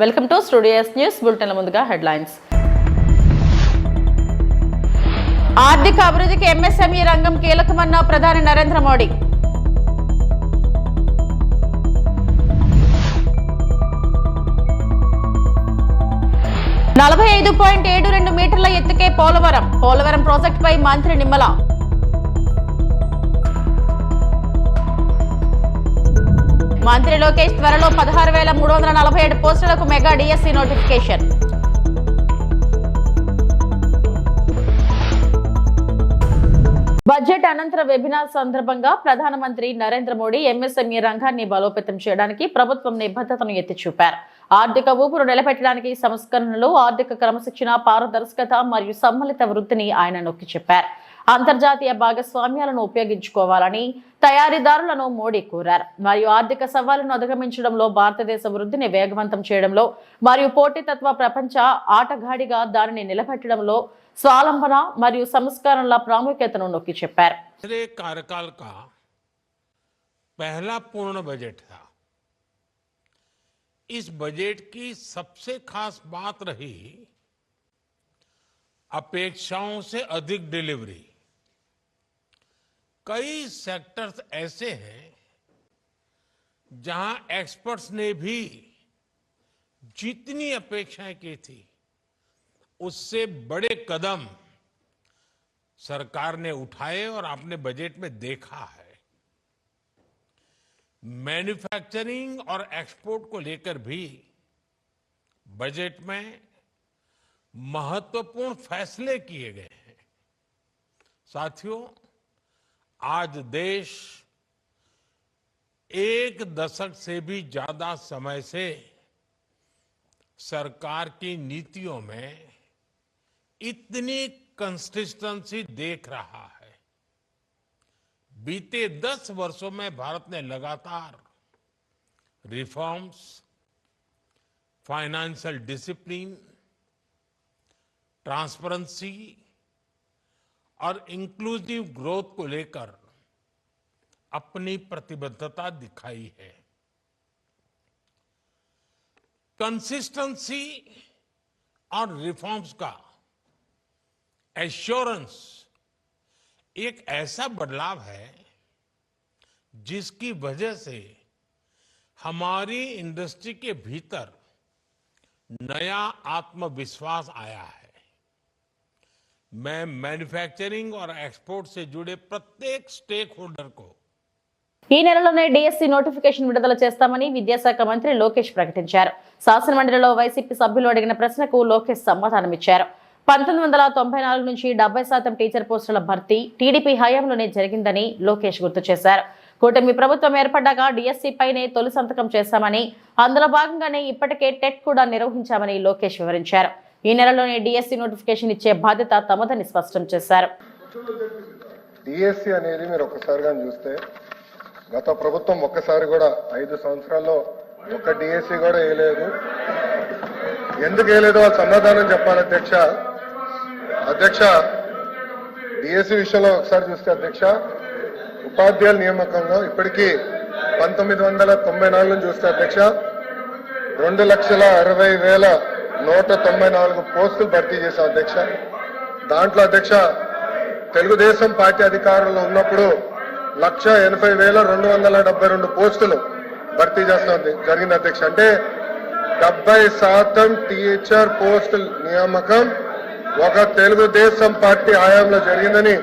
Welcome to studios news bulletin. ముందుగా headlines. ఆర్థిక అభివృద్ధికి ఎంఎస్ఎంఈ రంగం కీలకమన్న ప్రధాని నరేంద్ర మోడీ. $45.72 మీటర్ల ఎత్తుకే పోలవరం ప్రాజెక్టుపై మంత్రి నిమ్మల. మంత్రి లోకేష్ త్వరలో 16,347 పోస్టులకు మెగా డిఎస్సి నోటిఫికేషన్. బడ్జెట్ అనంతర వెబినార్ సందర్భంగా ప్రధానమంత్రి నరేంద్ర మోడీ ఎంఎస్ఎంఈ రంగాన్ని బలోపేతం చేయడానికి ప్రభుత్వం నిబద్ధతను ఎత్తి చూపారు. ఆర్థిక ఊపును నిలబెట్టడానికి సంస్కరణలు, ఆర్థిక క్రమశిక్షణ, పారదర్శకత మరియు సమ్మిళిత వృద్ధిని ఆయన నొక్కి చెప్పారు. అంతర్జాతీయ భాగస్వామ్యాలను ఉపయోగించుకోవాలని తయారీదారులను మోడీ కోరారు. మరియు ఆర్థిక సవాళ్లను అధిగమించడంలో, భారతదేశ వృద్ధిని వేగవంతం చేయడంలో మరియు పోటీతత్వ ప్రపంచ ఆటగాడిగా దానిని నిలబెట్టడంలో స్వావలంబన మరియు సంస్కరణల ప్రాముఖ్యతను నొక్కి చెప్పారు. कार्यकाल का पहला पूर्ण बजट था. इस बजट की सबसे खास बात रही अपेक्षाओं से अधिक डिलीवरी. कई सेक्टर्स ऐसे हैं जहां एक्सपर्ट्स ने भी जितनी अपेक्षाएं की थी उससे बड़े कदम सरकार ने उठाए और आपने बजट में देखा है. मैन्युफैक्चरिंग और एक्सपोर्ट को लेकर भी बजट में महत्वपूर्ण फैसले किए गए हैं. साथियों, आज देश एक दशक से भी ज्यादा समय से सरकार की नीतियों में इतनी कंसिस्टेंसी देख रहा है. बीते 10 वर्षों में भारत ने लगातार रिफॉर्म्स, फाइनेंशियल डिसिप्लिन, ट्रांसपेरेंसी और इंक्लूसिव ग्रोथ को लेकर अपनी प्रतिबद्धता दिखाई है. कंसिस्टेंसी और रिफॉर्म्स का एश्योरेंस एक ऐसा बदलाव है जिसकी वजह से हमारी इंडस्ट्री के भीतर नया आत्मविश्वास आया है. मैं मैन्युफैक्चरिंग और एक्सपोर्ट से जुड़े प्रत्येक स्टेक होल्डर को ఈ నెలలోనే డిఎస్సి నోటిఫికేషన్ విడుదల చేస్తామని విద్యాశాఖ మంత్రి లోకేష్ ప్రకటించారు. శాసనమండలిలో వైసీపీ సభ్యులు అడిగిన ప్రశ్నకు లోకేష్ సమాధానమిచ్చారు. 1994 నుంచి 70% టీచర్ పోస్టుల భర్తీ టీడీపీ హయాంలోనే జరిగిందని లోకేష్ గుర్తు చేశారు. కూటమి ప్రభుత్వం ఏర్పడ్డాక డిఎస్సి పైనే తొలి సంతకం చేశామని, అందులో భాగంగానే ఇప్పటికే టెట్ కూడా నిర్వహించామని లోకేష్ వివరించారు. ఈ నెలలోనే డిఎస్సి నోటిఫికేషన్ ఇచ్చే బాధ్యత తమదని స్పష్టం చేశారు. డిఎస్సి అనేది మీరు ఒక్కసారిగా చూస్తే గత ప్రభుత్వం ఒక్కసారి కూడా 5 సంవత్సరాల్లో ఒక్క డిఎస్సి కూడా వేయలేదు. ఎందుకు వేయలేదో వాళ్ళు సమాధానం చెప్పాలి. అధ్యక్ష డిఎస్సి విషయంలో ఒకసారి చూస్తే అధ్యక్ష, ఉపాధ్యాయుల నియామకంలో ఇప్పటికీ 1994 నుంచి చూస్తే అధ్యక్ష 2,60,194 పోస్టులు భర్తీ చేశాం అధ్యక్ష. దాంట్లో అధ్యక్ష తెలుగుదేశం పార్టీ అధికారంలో ఉన్నప్పుడు 1,80,272 పోస్టులు భర్తీ చేస్తాం జరిగింది అధ్యక్ష. అంటే 70% టీచర్ పోస్టుల నియామకం ఒక తెలుగుదేశం పార్టీ హయాంలో జరిగిందని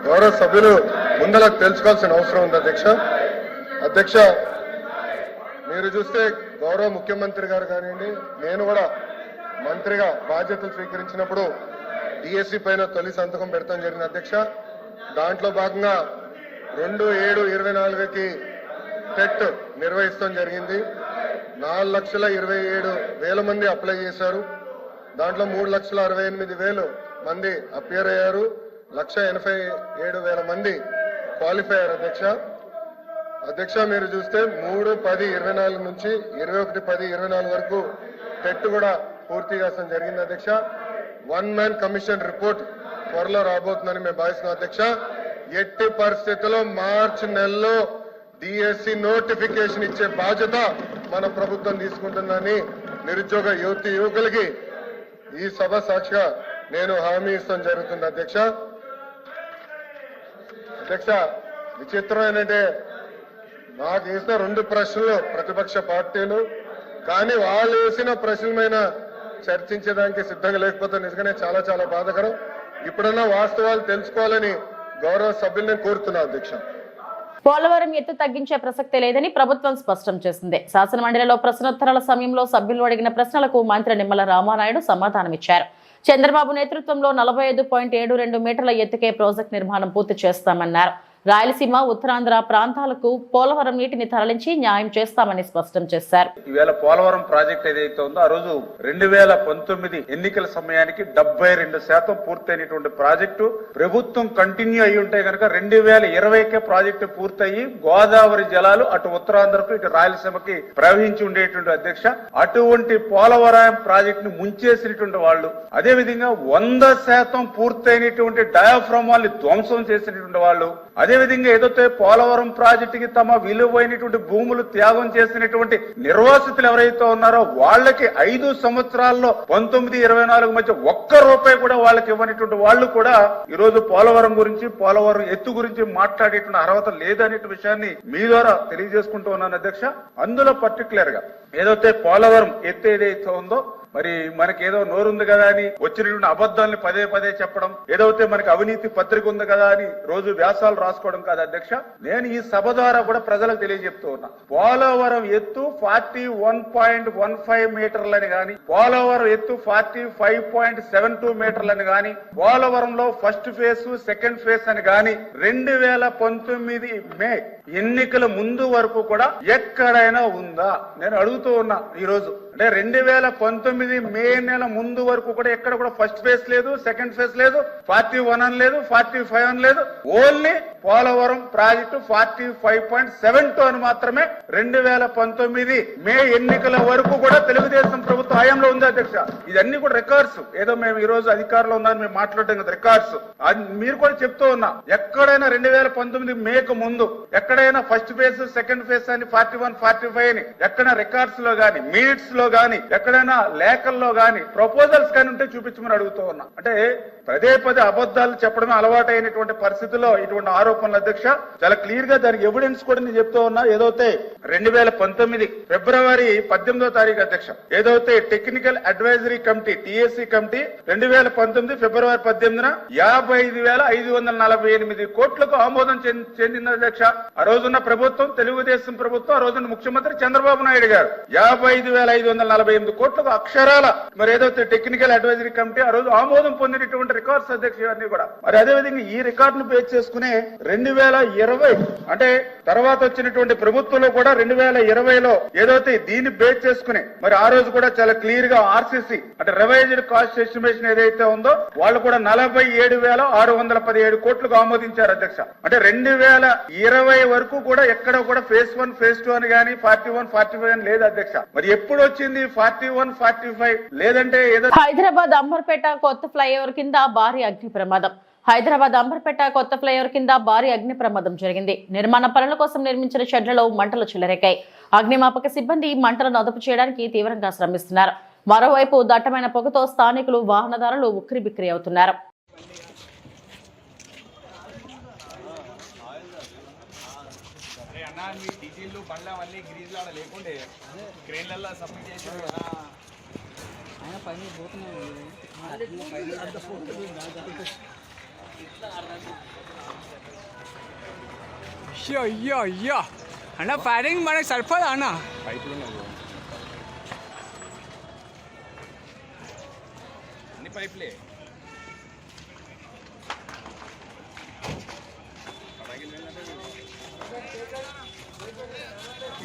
గౌరవ సభ్యులు ముందరకు తెలుసుకోవాల్సిన అవసరం ఉంది అధ్యక్ష. మీరు చూస్తే గౌరవ ముఖ్యమంత్రి గారు కానివ్వండి, నేను కూడా మంత్రిగా బాధ్యతలు స్వీకరించినప్పుడు డిఎస్సి పైన తొలి సంతకం పెడతాం జరిగింది అధ్యక్ష. దాంట్లో భాగంగా 2/7/24కి టెట్ నిర్వహిస్తాం జరిగింది. 4,27,000 మంది అప్లై చేశారు. దాంట్లో 3,68,000 మంది అపియర్ అయ్యారు. 1,87,000 మంది క్వాలిఫై అయ్యారు అధ్యక్ష. మీరు చూస్తే 3/10/24 నుంచి 21/10/24 వరకు టెట్ కూడా పూర్తి చేస్తాం జరిగింది అధ్యక్ష. 1 మ్యాన్ కమిషన్ రిపోర్ట్ త్వరలో రాబోతుందని మేము భావిస్తున్నాం అధ్యక్ష. ఎట్టి పరిస్థితుల్లో మార్చి నెలలో డిఎస్సి నోటిఫికేషన్ ఇచ్చే బాధ్యత మన ప్రభుత్వం తీసుకుంటుందని నిరుద్యోగ యువకులకి ఈ సభ సాక్షిగా నేను హామీ ఇస్తాం జరుగుతుంది అధ్యక్ష. విచిత్రం ఏంటంటే నాకు వేసిన 2 ప్రశ్నలు ప్రతిపక్ష పార్టీలు, కానీ వాళ్ళు వేసిన ప్రశ్నల మీద చర్చించడానికి సిద్ధంగా లేకపోతే నిజంగానే చాలా చాలా బాధాకరం. ఇప్పుడన్నా వాస్తవాలు తెలుసుకోవాలని గౌరవ సభ్యుల్ని కోరుతున్నా అధ్యక్ష. పోలవరం ఎత్తు తగ్గించే ప్రసక్తే లేదని ప్రభుత్వం స్పష్టం చేసింది. శాసనమండలిలో ప్రశ్నోత్తరాల సమయంలో సభ్యులు అడిగిన ప్రశ్నలకు మంత్రి నిమ్మల రామానాయుడు సమాధానమిచ్చారు. చంద్రబాబు నేతృత్వంలో 45.72 మీటర్ల ఎత్తుకే ప్రాజెక్టు నిర్మాణం పూర్తి చేస్తామన్నారు. రాయలసీమ, ఉత్తరాంధ్ర ప్రాంతాలకు పోలవరం నీటిని తరలించి న్యాయం చేస్తామని స్పష్టం చేశారు. ఈవేళ పోలవరం ప్రాజెక్ట్ ఏదైతే ఉందో ఆ రోజు 2019 ఎన్నికల సమయానికి 72% పూర్తయినటువంటి ప్రాజెక్టు ప్రభుత్వం కంటిన్యూ అయి ఉంటే కనుక 2020కే ప్రాజెక్టు పూర్తయి గోదావరి జలాలు అటు ఉత్తరాంధ్రకు ఇటు రాయలసీమకి ప్రవహించి ఉండేటువంటి అధ్యక్ష. అటువంటి పోలవరం ప్రాజెక్ట్ ని ముంచేసినటువంటి వాళ్ళు, అదే విధంగా 100% పూర్తయినటువంటి డయాఫ్రామ్ వాళ్ళని ధ్వంసం చేసినటువంటి వాళ్ళు, అదే విధంగా ఏదైతే పోలవరం ప్రాజెక్టుకి తమ విలువైనటువంటి భూములు త్యాగం చేసినటువంటి నిర్వాసితులు ఎవరైతే ఉన్నారో వాళ్ళకి 5 సంవత్సరాల్లో 19-24 మధ్య ₹1 కూడా వాళ్ళకి ఇవ్వనటువంటి వాళ్ళు కూడా ఈ రోజు పోలవరం గురించి, పోలవరం ఎత్తు గురించి మాట్లాడేటువంటి అర్హత లేదనే విషయాన్ని మీ ద్వారా తెలియజేసుకుంటూ ఉన్నాను అధ్యక్ష. అందులో పర్టికులర్ గా ఏదైతే పోలవరం ఎత్తు ఏదైతే ఉందో మరి మనకేదో నోరుంది కదా అని వచ్చినటువంటి అబద్ధాలని పదే చెప్పడం, ఏదైతే మనకి అవినీతి పత్రిక ఉంది కదా అని రోజు వ్యాసాలు రాసుకోవడం కాదు అధ్యక్ష. నేను ఈ సభ ద్వారా కూడా ప్రజలకు తెలియజెప్తూ ఉన్నా, పోలవరం ఎత్తు 41.15 మీటర్లని గాని, పోలవరం ఎత్తు 45.72 మీటర్లని గాని, పోలవరంలో ఫస్ట్ ఫేజ్ సెకండ్ ఫేజ్ అని గాని 2019 మే ఎన్నికల ముందు వరకు కూడా ఎక్కడైనా ఉందా నేను అడుగుతూ ఉన్నా. ఈ రోజు అంటే 2019 మే నెల ముందు వరకు కూడా ఎక్కడ కూడా ఫస్ట్ ఫేజ్ లేదు, సెకండ్ ఫేజ్ లేదు, 41 అని లేదు, 45 అని లేదు. ఓన్లీ పోలవరం ప్రాజెక్టు 45.72 అని మాత్రమే 2019 మే ఎన్నికల వరకు కూడా తెలుగుదేశం ప్రభుత్వ హయాంలో ఉంది అధ్యక్ష. ఇదన్నీ కూడా రికార్డ్స్. ఏదో మేము ఈ రోజు అధికారంలో ఉన్నారని మేము మాట్లాడటం కదా, రికార్డ్స్. మీరు కూడా చెప్తూ ఉన్నా, ఎక్కడైనా 2019 మేకు ముందు ఎక్కడైనా ఫస్ట్ ఫేజ్ సెకండ్ ఫేజ్ అని 41, 45 అని ఎక్కడ రికార్డ్స్ లో గాని, మినిట్స్ లో గాని, ఎక్కడైనా లేఖల్లో గాని, ప్రపోజల్స్ గాని ఉంటే చూపించమని అడుగుతూ ఉన్నా. అంటే పదే అబద్ధాలు చెప్పడమే అలవాటైనటువంటి పరిస్థితుల్లో ఇటువంటి ఆరోపణలు అధ్యక్ష. చాలా క్లియర్ గా దానికి ఎవిడెన్స్ కూడా నేను చెప్తూ ఉన్నా. ఏదైతే 2019 ఫిబ్రవరి 18వ తారీఖు అధ్యక్ష, ఏదైతే technical advisory committee TSC committee 2019 ఫిబ్రవరి 18న 55,548 కోట్లకు ఆమోదం చెందింది అధ్యక్ష. ఆ రోజున్న ప్రభుత్వం తెలుగుదేశం ప్రభుత్వం, ఆ రోజున్న ముఖ్యమంత్రి చంద్రబాబు నాయుడు గారు 55,548 కోట్లకు అక్షరాల మరి ఏదైతే టెక్నికల్ అడ్వైజరీ కమిటీ ఆ రోజు ఆమోదం పొందినటువంటి రికార్డ్స్ అధ్యక్ష ఇవన్నీ కూడా. మరి అదేవిధంగా ఈ రికార్డును బేస్ చేసుకునే 2020 అంటే తర్వాత వచ్చినటువంటి ప్రభుత్వంలో కూడా 2020లో ఏదైతే దీన్ని బేస్ చేసుకుని మరి ఆ రోజు కూడా చాలా క్లియర్ గా ఆర్సీసీ అంటే రివైజ్డ్ కాస్ట్ ఎస్టిమేషన్ ఏదైతే ఉందో వాళ్ళు కూడా 47,617 కోట్లకు ఆమోదించారు అధ్యక్ష. అంటే 2020 వరకు కూడా ఎక్కడ కూడా ఫేజ్ 1, ఫేజ్ 2 అని గానీ 41, 45 అని లేదు అధ్యక్ష. మరి ఎప్పుడు వచ్చింది 41, 45? లేదంటే ఏదో హైదరాబాద్ అంబర్పేట కొత్త ఫ్లైఓవర్ కింద భారీ అగ్ని ప్రమాదం. హైదరాబాద్ అంబర్పేట కొత్త ఫ్లైఓవర్ కింద భారీ అగ్ని ప్రమాదం జరిగింది. నిర్మాణ పనుల కోసం నిర్మించిన షెడ్లలో మంటలు చెలరేకాయి. అగ్నిమాపక సిబ్బంది మంటలను అదుపు చేయడానికి తీవ్రంగా శ్రమిస్తున్నారు. మరోవైపు దట్టమైన పొగతో స్థానికులు, వాహనదారులు ఉక్కిరిబిక్కిరి అవుతున్నారు. అయ్యో అన్న ఫైరింగ్ మనకి సరిపోదా అన్న? అన్ని పైపులే.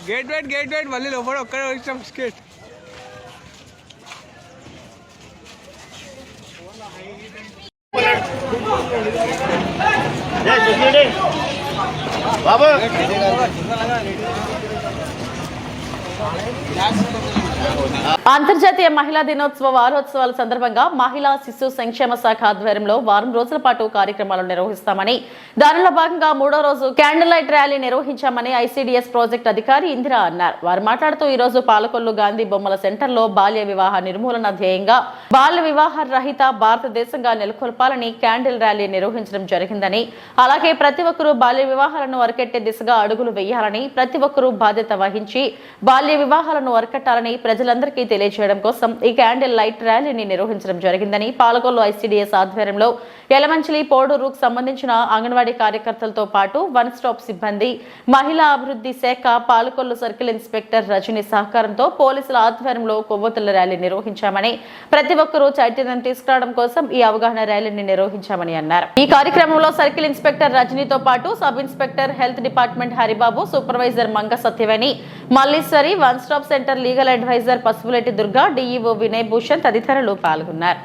గేట్ వెయిట్ మళ్ళీ లోపల ఒక్కడే వచ్చాం స్కేట్. బాబు అంతర్జాతీయ మహిళా దినోత్సవ వారోత్సవాల సందర్భంగా మహిళా శిశు సంక్షేమ శాఖ ఆధ్వర్యంలో వారం రోజుల పాటు కార్యక్రమాలు నిర్వహిస్తామని, దానిలో భాగంగా 3వ రోజు క్యాండిల్ లైట్ ర్యాలీ నిర్వహించామని ఐసీడీఎస్ ప్రాజెక్ట్ అధికారి ఇందిరా అన్నారు. వారు మాట్లాడుతూ ఈ రోజు పాలకొల్లు గాంధీ బొమ్మల సెంటర్లో బాల్య వివాహ నిర్మూలన ధ్యేయంగా బాల్య వివాహ రహిత భారతదేశంగా నెలకొల్పాలని క్యాండిల్ ర్యాలీ నిర్వహించడం జరిగిందని, అలాగే ప్రతి ఒక్కరూ బాల్య వివాహాలను అరికట్టే దిశగా అడుగులు వేయాలని, ప్రతి ఒక్కరూ బాధ్యత వహించి బాల్య వివాహాలను అరికట్టాలని ప్రజలందరికీ తెలియజేయడం కోసం ఈ క్యాండిల్ లైట్ ర్యాలీని నిర్వహించడం జరిగిందని, పాలకొల్లు ఐసీడీఎస్ ఆధ్వర్యంలో యలమంచిలి పోడూరుకు సంబంధించిన అంగన్వాడీ కార్యకర్తలతో పాటు వన్ స్టాప్ సిబ్బంది, మహిళా అభివృద్ధి శాఖ, పాలకొల్లు సర్కిల్ ఇన్స్పెక్టర్ రజని సహకారంతో పోలీసుల ఆధ్వర్యంలో కొవ్వొత్తుల ర్యాలీ నిర్వహించామని, ప్రతి ఒక్కరూ చైతన్యం తీసుకురావడం కోసం ఈ అవగాహన ర్యాలీని నిర్వహించామని అన్నారు. ఈ కార్యక్రమంలో సర్కిల్ ఇన్స్పెక్టర్ రజనీతో పాటు sub inspector health department Haribabu, supervisor Manga Satyaveni, Malleswari, one stop centre legal advisor Pasupuletti Durga, DEO Vinay Bhushan తదితరులు పాల్గొన్నారు.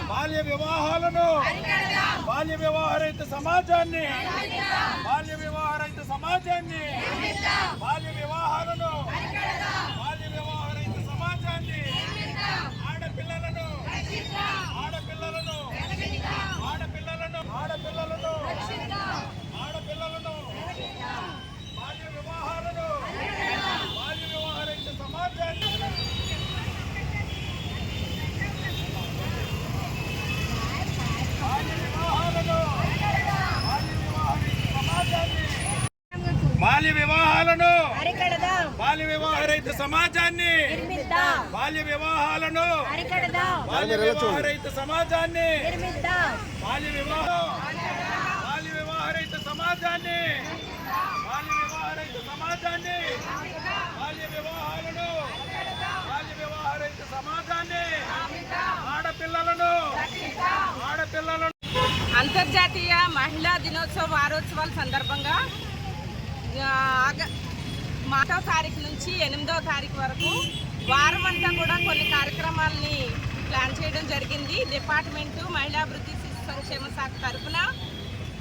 బాల్య వివాహాలను, బాల్య వివాహరహిత సమాజాన్ని, బాల్య వివాహరహిత సమాజాన్ని, బాల్య వివాహాలను, బాల్య వివాహరహిత సమాజాన్ని, ఆడపిల్లలను, ఆడపిల్లలను, ఆడపిల్లలను, ఆడపిల్లలను, ఆడపిల్లలను, బాల్య వివాహాలను, బాల్య వివాహరహిత సమాజాన్ని. బాల్య వివాహాలను, బాల్య వివాహరహిత సమాజాన్ని, బాల్య వివాహాలను, బాల్య వివాహరహిత సమాజాన్ని, బాల్య వివాహం, బాల్య వివాహరహిత సమాజాన్ని, బాల్య వివాహరహిత సమాజాన్ని, బాల్య వివాహాలను, బాల్య వివాహరహిత సమాజాన్ని, ఆడపిల్లలను, ఆడపిల్లలను. అంతర్జాతీయ మహిళా దినోత్సవ వారోత్సవాల సందర్భంగా 1వ తారీఖు నుంచి 8వ తారీఖు వరకు వారమంతా కూడా కొన్ని కార్యక్రమాలని ప్లాన్ చేయడం జరిగింది. డిపార్ట్మెంటు మహిళాభివృద్ధి శిశు సంక్షేమ శాఖ తరఫున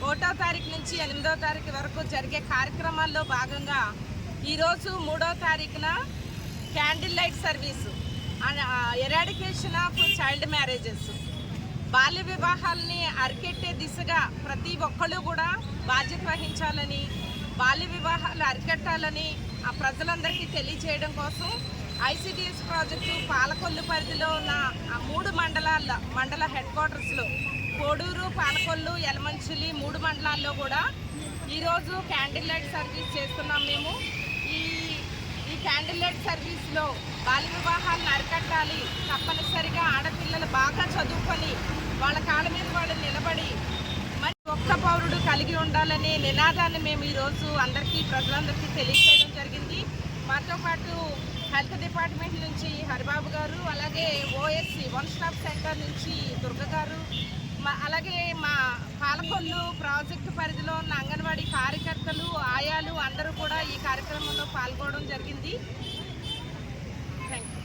1వ తారీఖు నుంచి 8వ తారీఖు వరకు జరిగే కార్యక్రమాల్లో భాగంగా ఈరోజు 3వ తారీఖున candle light service, eradication of child marriages, బాల్య వివాహాలని అరికెట్టే దిశగా ప్రతి ఒక్కళ్ళు కూడా బాధ్యత వహించాలని, బాల్య వివాహాలు అరికట్టాలని ఆ ప్రజలందరికీ తెలియజేయడం కోసం ఐసీడీఎస్ ప్రాజెక్టు పాలకొల్లు పరిధిలో ఉన్న ఆ 3 మండల హెడ్ క్వార్టర్స్లో కోడూరు, పాలకొల్లు, యలమంచిలి 3 మండలాల్లో కూడా ఈరోజు క్యాండిల్ లైట్ సర్వీస్ చేస్తున్నాం. మేము ఈ క్యాండిల్ లైట్ సర్వీస్లో బాల్య వివాహాలను అరికట్టాలి, తప్పనిసరిగా ఆడపిల్లలు బాగా చదువుకొని వాళ్ళ కాళ్ళ మీద వాళ్ళు నిలబడి మరి ఒక్క పౌరుడు కలిగి ఉండాలనే నినాదాన్ని మేము ఈరోజు ప్రజలందరికీ తెలియజేయడం జరిగింది. మాతో పాటు హెల్త్ డిపార్ట్మెంట్ నుంచి హరిబాబు గారు, అలాగే ఓఎస్సి వన్ స్టాప్ సెంటర్ నుంచి దుర్గ గారు, అలాగే మా పాలకొల్లు ప్రాజెక్టు పరిధిలో ఉన్న అంగన్వాడీ కార్యకర్తలు, ఆయాలు అందరూ కూడా ఈ కార్యక్రమంలో పాల్గొనడం జరిగింది.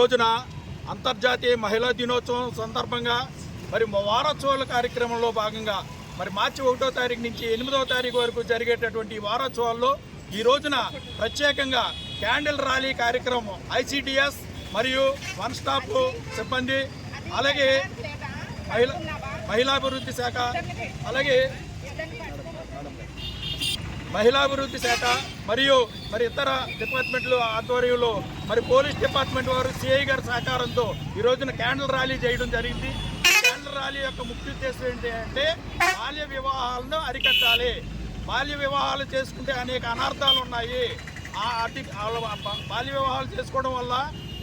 రోజున అంతర్జాతీయ మహిళా దినోత్సవం సందర్భంగా మరి వారోత్సవాల కార్యక్రమంలో భాగంగా మరి మార్చి 1వ తారీఖు నుంచి 8వ తారీఖు వరకు జరిగేటటువంటి వారోత్సవాల్లో ఈ రోజున ప్రత్యేకంగా క్యాండిల్ ర్యాలీ కార్యక్రమం ఐసీడీఎస్ మరియు వన్ స్టాప్ సిబ్బంది, అలాగే మహిళాభివృద్ధి శాఖ, అలాగే మహిళాభివృద్ధి శాఖ మరియు ఇతర డిపార్ట్మెంట్ల ఆధ్వర్యంలో పోలీస్ డిపార్ట్మెంట్ వారు సిఐ గారి సహకారంతో ఈ రోజున క్యాండిల్ ర్యాలీ చేయడం జరిగింది. క్యాండిల్ ర్యాలీ యొక్క ముఖ్య ఉద్దేశం ఏంటి అంటే బాల్య వివాహాలను అరికట్టాలి. బాల్య వివాహాలు చేసుకుంటే అనేక అనర్థాలు ఉన్నాయి. బాల్య వివాహాలు చేసుకోవడం వల్ల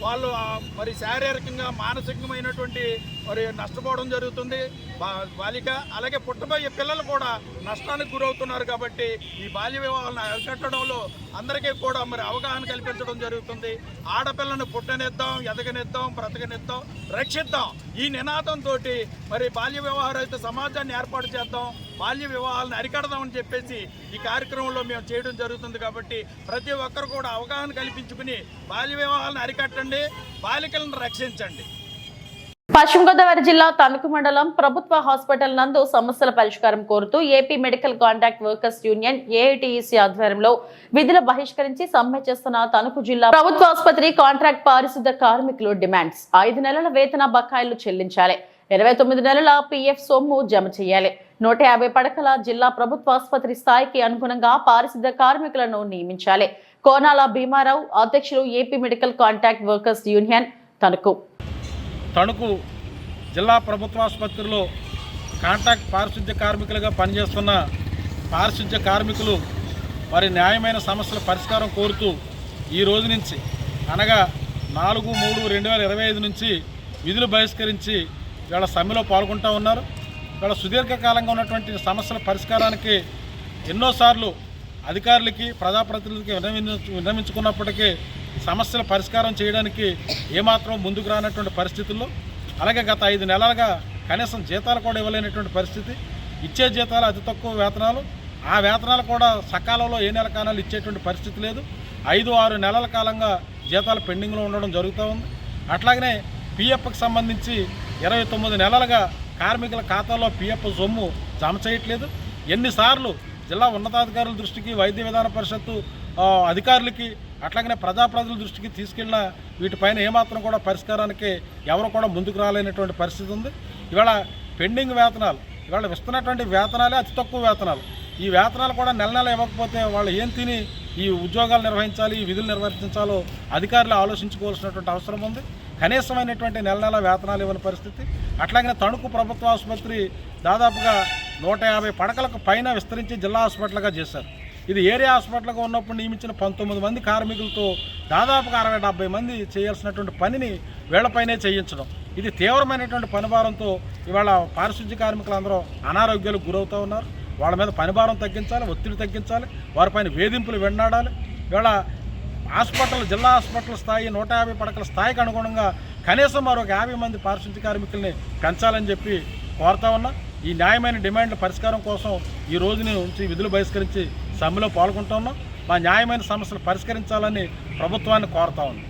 వాళ్ళు శారీరకంగా మానసికమైనటువంటి నష్టపోవడం జరుగుతుంది బాలిక, అలాగే పుట్టబోయే పిల్లలు కూడా నష్టానికి గురవుతున్నారు. కాబట్టి ఈ బాల్య వివాహాలను అరికట్టడంలో అందరికీ కూడా అవగాహన కల్పించడం జరుగుతుంది. ఆడపిల్లను పుట్టనిద్దాం, ఎదగనిద్దాం, బ్రతకనిద్దాం, రక్షిద్దాం ఈ నినాదంతో బాల్య వివాహ రహిత సమాజాన్ని ఏర్పాటు చేద్దాం. బాల్య వివాహాలను అరికడదామని చెప్పేసి ఈ కార్యక్రమంలో మేము చేయడం జరుగుతుంది. కాబట్టి ప్రతి ఒక్కరు కూడా అవగాహన కల్పించుకుని బాల్య వివాహాలను అరికట్టండి, బాలికలను రక్షించండి. పశ్చిమ గోదావరి జిల్లా తణుకు మండలం ప్రభుత్వ హాస్పిటల్ నందు సమస్యల పరిష్కారం కోరుతూ AP medical contract workers union AITUC ఆధ్వర్యంలో విధులు బహిష్కరించి సమ్మె చేస్తున్న తణుకు జిల్లా ప్రభుత్వ ఆసుపత్రి కాంట్రాక్ట్ పారిశుద్ధ కార్మికులు డిమాండ్స్ 5 నెలల వేతన బకాయిలు చెల్లించాలి, 29 నెలల పీఎఫ్ సొమ్ము జమ చేయాలి, 150 పడకల జిల్లా ప్రభుత్వ ఆసుపత్రి స్థాయికి అనుగుణంగా పారిశుద్ధ కార్మికులను నియమించాలి. కోనాల భీమారావు అధ్యక్షులు AP medical contract workers union Tanuku జిల్లా ప్రభుత్వ ఆసుపత్రిలో కాంట్రాక్ట్ పారిశుద్ధ్య కార్మికులుగా పనిచేస్తున్న పారిశుద్ధ్య కార్మికులు వారి న్యాయమైన సమస్యల పరిష్కారం కోరుతూ ఈ రోజు నుంచి అనగా 4/3/2025 నుంచి విధులు బహిష్కరించి వీళ్ళ సమ్మెలో పాల్గొంటూ ఉన్నారు. వీళ్ళ సుదీర్ఘకాలంగా ఉన్నటువంటి సమస్యల పరిష్కారానికి ఎన్నోసార్లు అధికారులకి ప్రజాప్రతినిధులకి విన్నవించుకున్నప్పటికీ సమస్యల పరిష్కారం చేయడానికి ఏమాత్రం ముందుకు రానటువంటి పరిస్థితుల్లో, అలాగే గత 5 నెలలుగా కనీసం జీతాలు కూడా ఇవ్వలేనటువంటి పరిస్థితి, ఇచ్చే జీతాలు అతి తక్కువ వేతనాలు, ఆ వేతనాలు కూడా సకాలంలో ఏ నెల కాలాలు ఇచ్చేటువంటి పరిస్థితి లేదు. 5-6 నెలల కాలంగా జీతాలు పెండింగ్లో ఉండడం జరుగుతూ ఉంది. అట్లాగనే పీఎఫ్కి సంబంధించి 29 నెలలుగా కార్మికుల ఖాతాలో పీఎఫ్ సొమ్ము జమ చేయట్లేదు. ఎన్నిసార్లు జిల్లా ఉన్నతాధికారుల దృష్టికి, వైద్య విధాన పరిషత్తు అధికారులకి, అట్లాగనే ప్రజాప్రతినిధుల దృష్టికి తీసుకెళ్ళిన వీటిపైన ఏమాత్రం కూడా పరిష్కారానికి ఎవరు కూడా ముందుకు రాలేనటువంటి పరిస్థితి ఉంది. ఇవాళ పెండింగ్ వేతనాలు, ఇవాళ ఇస్తున్నటువంటి వేతనాలే అతి తక్కువ వేతనాలు. ఈ వేతనాలు కూడా నెల ఇవ్వకపోతే వాళ్ళు ఏం తిని ఈ ఉద్యోగాలు నిర్వహించాలి, ఈ విధులు నిర్వర్తించాలో అధికారులు ఆలోచించుకోవాల్సినటువంటి అవసరం ఉంది. కనీసమైనటువంటి నెల వేతనాలు ఇవ్వని పరిస్థితి. అట్లాగనే తణుకు ప్రభుత్వ ఆసుపత్రి దాదాపుగా 150 పడకలకు పైన విస్తరించి జిల్లా హాస్పిటల్గా చేశారు. ఇది ఏరియా హాస్పిటల్గా ఉన్నప్పుడు నియమించిన 19 మంది కార్మికులతో దాదాపుగా 60-70 మంది చేయాల్సినటువంటి పనిని వీళ్లపైనే చేయించడం, ఇది తీవ్రమైనటువంటి పనిభారంతో ఇవాళ పారిశుద్ధ్య కార్మికులందరూ అనారోగ్యాలకు గురవుతూ ఉన్నారు. వాళ్ళ మీద పనిభారం తగ్గించాలి, ఒత్తిడి తగ్గించాలి, వారిపైన వేధింపులు వెన్నాడాలి. ఇవాళ హాస్పిటల్, జిల్లా హాస్పిటల్ స్థాయి 150 పడకల స్థాయికి అనుగుణంగా కనీసం మరొక 50 మంది పారిశుద్ధ్య కార్మికుల్ని పెంచాలని చెప్పి కోరుతా ఉన్నా. ఈ న్యాయమైన డిమాండ్ల పరిష్కారం కోసం ఈ రోజు నుంచి విధులు బహిష్కరించి సమ్మెలో పాల్గొంటున్నాం. మా న్యాయమైన సమస్యలు పరిష్కరించాలని ప్రభుత్వాన్ని కోరుతా ఉన్నాం.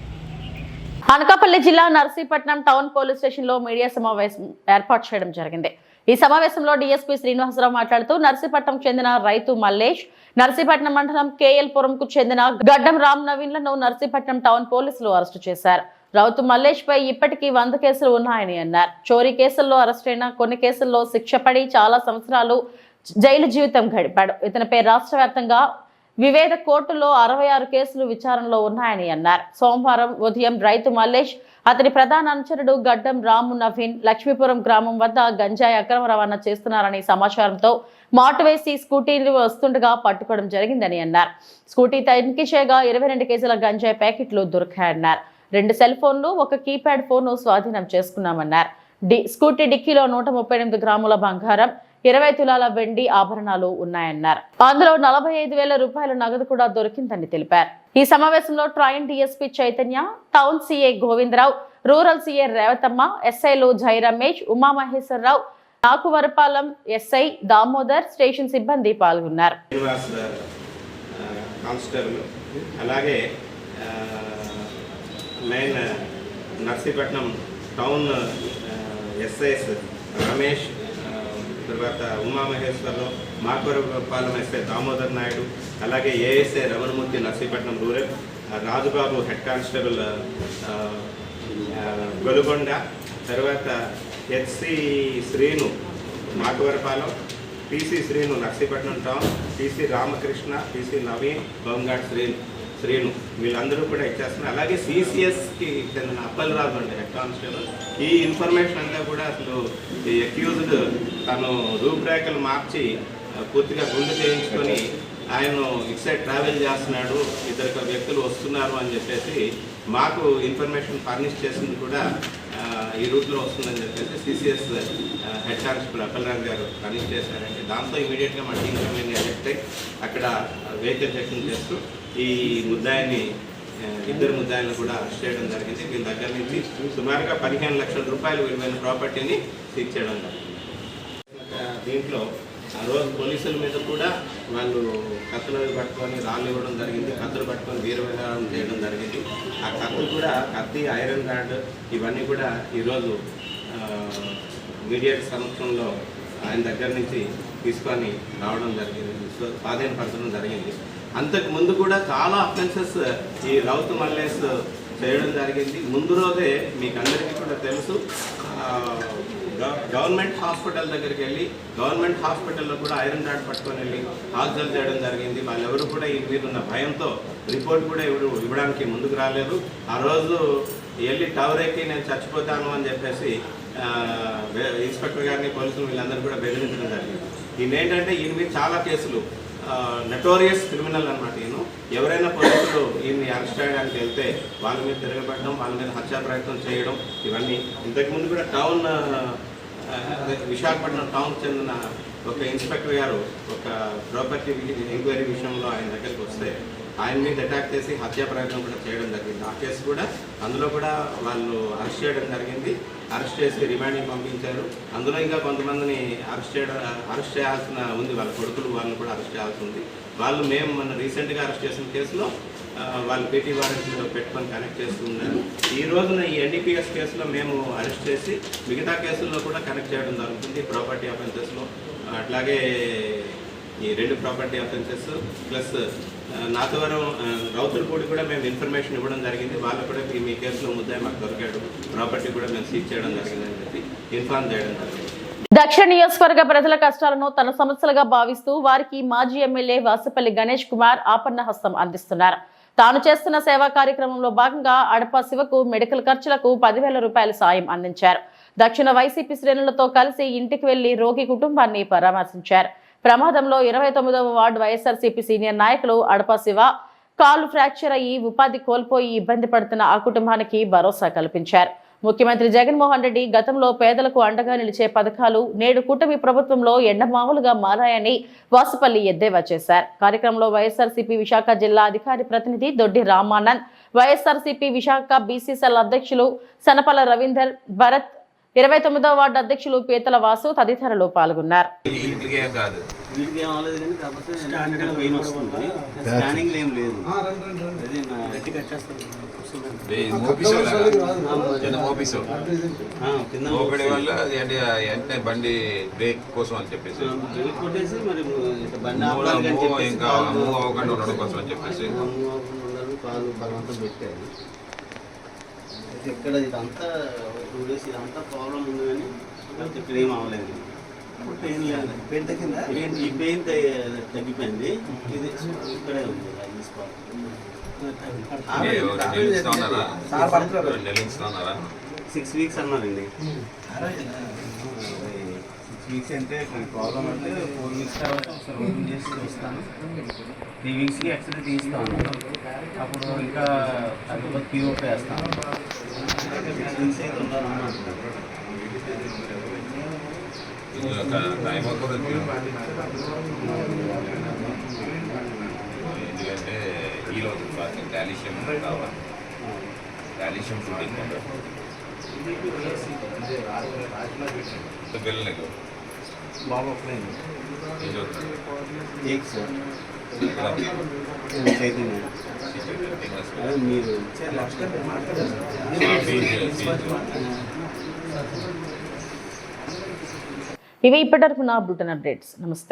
అనకాపల్లి జిల్లా నర్సీపట్నం టౌన్ పోలీస్ స్టేషన్ లో మీడియా సమావేశం ఏర్పాటు చేయడం జరిగింది. ఈ సమావేశంలో డీఎస్పీ శ్రీనివాసరావు మాట్లాడుతూ నర్సీపట్నం చెందిన రైతు మల్లేష్, నర్సీపట్నం మండలం కేఎల్పురంకు చెందిన గడ్డం రామ్ నవీన్లను నర్సీపట్నం టౌన్ పోలీసులు అరెస్టు చేశారు. రౌతు మల్లేష్ పై ఇప్పటికీ 100 కేసులు ఉన్నాయని అన్నారు. చోరీ కేసుల్లో అరెస్టైన కొన్ని కేసుల్లో శిక్ష పడి చాలా సంవత్సరాలు జైలు జీవితం గడిపాడు. ఇతనిపై రాష్ట్ర వ్యాప్తంగా వివిధ కోర్టుల్లో 66 కేసులు విచారణలో ఉన్నాయని అన్నారు. సోమవారం ఉదయం రైతు మల్లేష్, అతని ప్రధాన అనుచరుడు గడ్డం రాము నవీన్ లక్ష్మీపురం గ్రామం వద్ద గంజాయి అక్రమ రవాణా చేస్తున్నారని సమాచారంతో మాటు వేసి స్కూటీలు వస్తుండగా పట్టుకోవడం జరిగిందని అన్నారు. స్కూటీ తనిఖీ చేయగా 22 కేజీల గంజాయి ప్యాకెట్లు దొరికాయన్నారు. 2 సెల్ ఫోన్లు, 1 కీప్యాడ్ ఫోన్ స్వాధీనం చేసుకున్నామన్నారు. స్కూటీ డిక్కీలో 138 గ్రాముల బంగారం, 20 తులాల వెండి ఆభరణాలు ఉన్నాయన్నారు. అందులో 45,000 రూపాయల నగదు కూడా దొరికిందని తెలిపారు. ఈ సమావేశంలో trainee DSP Chaitanya, town CA Govindarao, rural CA Revathamma, ఎస్ఐలు జై రమేష్, ఉమామహేశ్వరరావు, నాకువరపాలెం ఎస్ఐ దామోదర్, స్టేషన్ సిబ్బంది పాల్గొన్నారు. అలాగే main Narsipatnam town SIs Ramesh, తర్వాత ఉమామహేశ్వరరావు, మాకువరపాలెం ఎస్ఐ దామోదర్ నాయుడు, అలాగే ASI Ramanamurthy Narsipatnam rural, Rajubabu head constable Golugonda, తర్వాత HC Srinu Makavarapalem, TC Srinu Narsipatnam town, TC Ramakrishna, TC Naveen, home guard Srinu వీళ్ళందరూ కూడా ఇచ్చేస్తున్నారు. అలాగే సిసిఎస్కి చెందిన అప్పలరాజు అంటే హెడ్ కానిస్టేబుల్. ఈ ఇన్ఫర్మేషన్ అంతా కూడా అసలు ఈ అక్యూజ్డ్ తను రూపురేఖలు మార్చి పూర్తిగా గుండు చేయించుకొని ఆయన ఇటు సైడ్ ట్రావెల్ చేస్తున్నాడు, 2 వ్యక్తులు వస్తున్నారు అని చెప్పేసి మాకు ఇన్ఫర్మేషన్ ఫర్నిష్ చేసింది కూడా ఈ రూట్లో వస్తుందని చెప్పేసి సిసిఎస్ హెడ్ కానిస్టేబుల్ అప్పలరాజు గారు ఫర్నిష్ చేశారంటే దాంతో ఇమీడియట్గా మా టీం కమిటీ ఎలెక్ట్ అయ్యి అక్కడ వెహికల్ చెకింగ్ చేస్తూ ఈ ముద్దాయిని 2 ముద్దాయిలను కూడా అరెస్ట్ చేయడం జరిగింది. వీళ్ళ దగ్గర నుంచి సుమారుగా 15 లక్షల రూపాయలు విలువైన ప్రాపర్టీని సీజ్ చేయడం జరిగింది. దీంట్లో ఆ రోజు పోలీసుల మీద కూడా వాళ్ళు కత్తులు పట్టుకొని రాళ్ళు ఇవ్వడం జరిగింది, కత్తులు పట్టుకొని వీరవిహారం చేయడం జరిగింది. ఆ కత్తులు కూడా కత్తి, ఐరన్ రాడ్ ఇవన్నీ కూడా ఈరోజు మీడియా సమక్షంలో ఆయన దగ్గర నుంచి తీసుకొని రావడం జరిగింది, స్వాధీనపరచడం జరిగింది. అంతకు ముందు కూడా చాలా అఫెన్సెస్ ఈ రౌత్ మల్లేష్ చేయడం జరిగింది. ముందు రోజే మీకు అందరికీ కూడా తెలుసు, గవర్నమెంట్ హాస్పిటల్ దగ్గరికి వెళ్ళి గవర్నమెంట్ హాస్పిటల్లో కూడా ఐరన్ రాడ్ పట్టుకొని వెళ్ళి హాజరు చేయడం జరిగింది. వాళ్ళెవరు కూడా ఈ మీద ఉన్న భయంతో రిపోర్ట్ కూడా ఇవ్వడానికి ముందుకు రాలేదు. ఆ రోజు వెళ్ళి టవర్ ఎక్కి నేను చచ్చిపోతాను అని చెప్పేసి ఇన్స్పెక్టర్ గారిని, పోలీసులు వీళ్ళందరూ కూడా బెదిరించడం జరిగింది. ఈయన ఏంటంటే ఈయన మీద చాలా కేసులు, నటోరియస్ క్రిమినల్ అన్నమాట. ఈయన ఎవరైనా పోలీసులు ఈయన్ని అరెస్ట్ చేయడానికి వెళ్తే వాళ్ళ మీద తిరగబడడం, వాళ్ళ మీద హత్యా ప్రయత్నం చేయడం ఇవన్నీ. ఇంతకుముందు కూడా విశాఖపట్నం టౌన్ చెందిన ఒక ఇన్స్పెక్టర్ గారు ఒక ప్రాపర్టీ ఎంక్వైరీ విషయంలో ఆయన దగ్గరికి వస్తే ఆయన మీద అటాక్ చేసి హత్యా ప్రయత్నం కూడా చేయడం జరిగింది. ఆ కేసు కూడా అందులో కూడా వాళ్ళు అరెస్ట్ చేయడం జరిగింది. అరెస్ట్ చేసి రిమాండ్కి పంపించారు. అందులో ఇంకా కొంతమందిని అరెస్ట్ చేయాల్సిన ఉంది, వాళ్ళ కొడుకులు వాళ్ళని కూడా అరెస్ట్ చేయాల్సి ఉంది. వాళ్ళు మేము మన రీసెంట్గా అరెస్ట్ చేసిన కేసులో వాళ్ళు పీటీ వారెంట్స్లో పెట్టుకొని కనెక్ట్ చేస్తున్నారు. ఈ రోజున ఈ ఎన్డీపీఎస్ కేసులో మేము అరెస్ట్ చేసి మిగతా కేసుల్లో కూడా కనెక్ట్ చేయడం జరుగుతుంది. ప్రాపర్టీ అఫెన్సెస్లో అట్లాగే ఈ 2 property offences plus Nathavaram Rowthulapudi కూడా మేము ఇన్ఫర్మేషన్ ఇవ్వడం జరిగింది. వాళ్ళు కూడా మీ కేసులో ముద్దాయి మాకు దొరికాడు, ప్రాపర్టీ కూడా మేము సీజ్ చేయడం జరిగిందని చెప్పి ఇన్ఫార్మ్ చేయడం జరిగింది. దక్షిణ నియోజకవర్గ ప్రజల కష్టాలను తన సమస్యలుగా భావిస్తూ వారికి మాజీ ఎమ్మెల్యే వాసుపల్లి గణేష్ కుమార్ ఆపన్న హస్తం అందిస్తున్నారు. తాను చేస్తున్న సేవా కార్యక్రమంలో భాగంగా అడప శివకు మెడికల్ ఖర్చులకు 10,000 రూపాయల సాయం అందించారు. దక్షిణ వైసీపీ శ్రేణులతో కలిసి ఇంటికి వెళ్లి రోగి కుటుంబాన్ని పరామర్శించారు. ప్రమాదంలో 29వ వార్డు వైఎస్ఆర్సీపీ సీనియర్ నాయకులు అడప శివ కాలు ఫ్రాక్చర్ అయ్యి ఉపాధి కోల్పోయి ఇబ్బంది పడుతున్న ఆ కుటుంబానికి భరోసా కల్పించారు. ముఖ్యమంత్రి జగన్మోహన్ రెడ్డి గతంలో పేదలకు అండగా నిలిచే పథకాలు నేడు కూటమి ప్రభుత్వంలో ఎండమావులుగా మారాయని వాసుపల్లి ఎద్దేవా చేశారు. కార్యక్రమంలో వైఎస్ఆర్సీపీ విశాఖ జిల్లా అధికారి ప్రతినిధి దొడ్డి రామానంద్, వైఎస్ఆర్సీపీ విశాఖ బీసీసీఎల్ అధ్యక్షులు సనపల రవీందర్, భరత్, 29వ వార్డు అధ్యక్షులు పీతల వాసు తదితరులు పాల్గొన్నారు. బండి బ్రేక్ కోసం అని చెప్పేసి ఇంకా మూవ్ అవ్వకుండా ఉండడం కోసం అని చెప్పేసి ఇక్కడ ఇదంతా 2 days ఇదంతా ప్రాబ్లం ఉంది, కానీ ఇక్కడ ఏం అవ్వలేదు. పెయిన్ లేదు, పెయిన్ తగ్గిందా? ఈ పెయిన్ తగ్గిపోయింది. ఇది ఇక్కడే ఉంది. 6 weeks అన్నారండి. 6 weeks అంటే ప్రాబ్లం అంటే 4 weeks తర్వాత ఒకసారి ఓపెన్ చేసి వస్తాను. 3 weeksకి ఎక్స్రే తీస్తాను. అప్పుడు ఇంకా తగ్గకపోతే పిఓపి వేస్తాను. 6 weeks అయితే ఉంటాను. ఎందుకంటే ఈరోజు కాల్షియం కావాలి, కాల్షియం ఫుడ్ పిల్లలకు బాబు మీరు ఇవి ఇప్పటివరకు నా బులెటిన్ అప్డేట్స్. నమస్తే.